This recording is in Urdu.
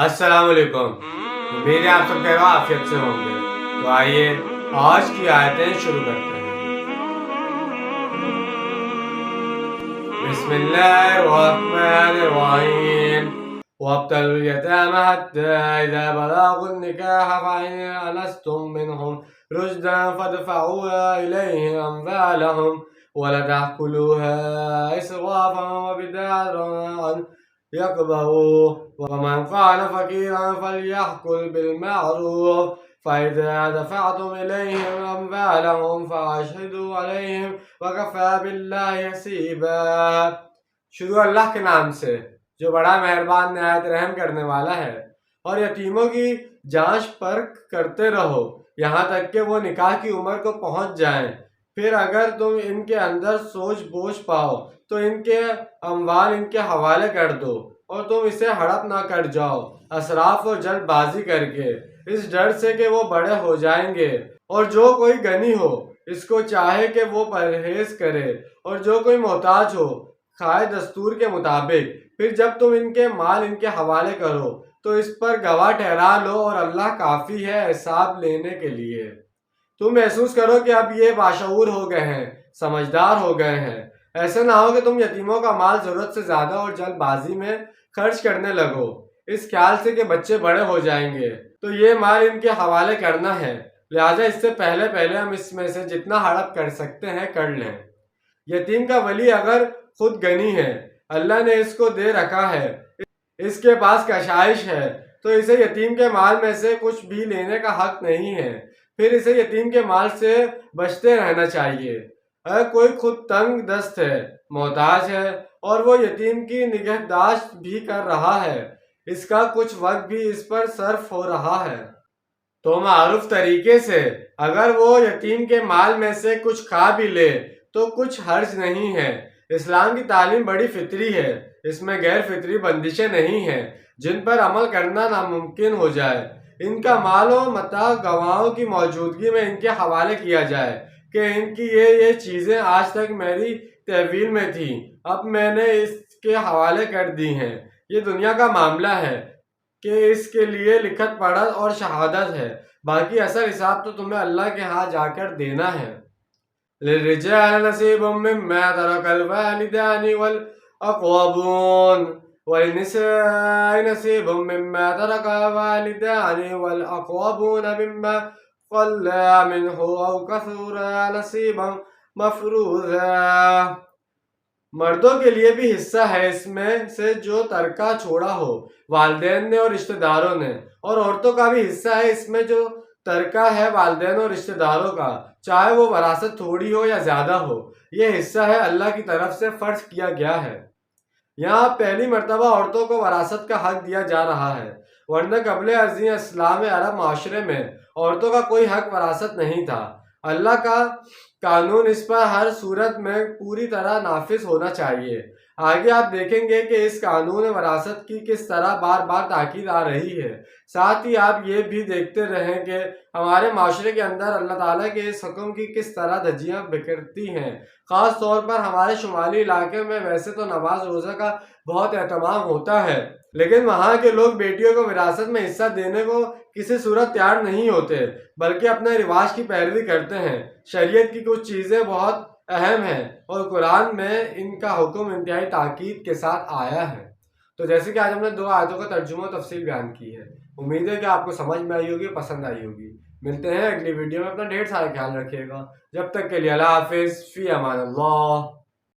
السلام علیکم، امید ہے آپ سب خیر و عافیت سے ہوں گے۔ تو آئیے آج کی آیتیں شروع کرتے ہیں۔ بسم اللہ الرحمن الرحیم وابتلوا اليتامى حتى إذا بلغوا النكاح فإن آنستم منهم رشدا فادفعوا إليهم أموالهم ولا تأكلوها إسرافا وبدارا أن يكبروا ومن كان فقيرا فليأكل بالمعروف فإذا دفعتم إليهم أموالهم فأشهدوا عليهم وكفى بالله حسيبا۔ شروع اللہ کے نام سے جو بڑا مہربان نہایت رحم کرنے والا ہے۔ اور یتیموں کی جانچ پرکھ کرتے رہو یہاں تک کہ وہ نکاح کی عمر کو پہنچ جائیں، پھر اگر تم ان کے اندر سوچ بوجھ پاؤ تو ان کے اموال ان کے حوالے کر دو اور تم اسے ہڑپ نہ کر جاؤ اسراف و جلد بازی کر کے، اس ڈر سے کہ وہ بڑے ہو جائیں گے۔ اور جو کوئی غنی ہو اس کو چاہے کہ وہ پرہیز کرے، اور جو کوئی محتاج ہو کھائے دستور کے مطابق۔ پھر جب تم ان کے مال ان کے حوالے کرو تو اس پر گواہ ٹھہرا لو، اور اللہ کافی ہے حساب لینے کے لیے۔ تم محسوس کرو کہ اب یہ باشعور ہو گئے ہیں، سمجھدار ہو گئے ہیں۔ ایسے نہ ہو کہ تم یتیموں کا مال ضرورت سے زیادہ اور جلد بازی میں خرچ کرنے لگو، اس خیال سے کہ بچے بڑے ہو جائیں گے تو یہ مال ان کے حوالے کرنا ہے، لہٰذا اس سے پہلے ہم اس میں سے جتنا ہڑپ کر سکتے ہیں کر لیں۔ یتیم کا ولی اگر خود غنی ہے، اللہ نے اس کو دے رکھا ہے، اس کے پاس کشائش ہے، تو اسے یتیم کے مال میں سے کچھ بھی لینے کا حق نہیں ہے، پھر اسے یتیم کے مال سے بچتے رہنا چاہیے۔ اگر کوئی خود تنگ دست ہے، محتاج ہے اور وہ یتیم کی نگہداشت بھی کر رہا ہے، اس کا کچھ وقت بھی اس پر صرف ہو رہا ہے تو معروف طریقے سے اگر وہ یتیم کے مال میں سے کچھ کھا بھی لے تو کچھ حرج نہیں ہے۔ اسلام کی تعلیم بڑی فطری ہے، اس میں غیر فطری بندشیں نہیں ہیں جن پر عمل کرنا ناممکن ہو جائے۔ ان کا مال و متاع گواہوں کی موجودگی میں ان کے حوالے کیا جائے کہ ان کی یہ چیزیں آج تک میری تحویل میں تھیں، اب میں نے اس کے حوالے کر دی ہیں۔ یہ دنیا کا معاملہ ہے کہ اس کے لیے لکھت پڑھت اور شہادت ہے، باقی اصل حساب تو تمہیں اللہ کے ہاں جا کر دینا ہے۔ للرجال نصیب مما ترک الوالدان والاقربون وللنساء نصیب مما ترک الوالدان والاقربون مما قل منه او کثر نصیبا مفروضا۔ مردوں کے لیے بھی حصہ ہے اس میں سے جو ترکہ چھوڑا ہو والدین نے اور رشتہ داروں نے، اور عورتوں کا بھی حصہ ہے اس میں جو ترکہ ہے والدین اور رشتہ داروں کا، چاہے وہ وراثت تھوڑی ہو یا زیادہ ہو، یہ حصہ ہے اللہ کی طرف سے فرض کیا گیا ہے۔ یہاں پہلی مرتبہ عورتوں کو وراثت کا حق دیا جا رہا ہے، ورنہ قبل ازیں اسلام عرب معاشرے میں عورتوں کا کوئی حق وراثت نہیں تھا۔ اللہ کا قانون اس پر ہر صورت میں پوری طرح نافذ ہونا چاہیے۔ آگے آپ دیکھیں گے کہ اس قانون وراثت کی کس طرح بار بار تاکید آ رہی ہے۔ ساتھ ہی آپ یہ بھی دیکھتے رہیں کہ ہمارے معاشرے کے اندر اللہ تعالیٰ کے اس حکم کی کس طرح دھجیاں بکھرتی ہیں۔ خاص طور پر ہمارے شمالی علاقے میں ویسے تو نماز روزہ کا بہت اہتمام ہوتا ہے، لیکن وہاں کے لوگ بیٹیوں کو وراثت میں حصہ دینے کو کسی صورت تیار نہیں ہوتے، بلکہ اپنے رواج کی پیروی کرتے ہیں۔ شریعت کی کچھ چیزیں بہت اہم ہیں اور قرآن میں ان کا حکم انتہائی تاکید کے ساتھ آیا ہے۔ تو جیسے کہ آج ہم نے 2 آیتوں کا ترجمہ و تفصیل بیان کی ہے، امید ہے کہ آپ کو سمجھ میں آئی ہوگی، پسند آئی ہوگی۔ ملتے ہیں اگلی ویڈیو میں، اپنا ڈھیر سارا خیال رکھیے گا۔ جب تک کے لیے اللہ حافظ، فی امان اللہ۔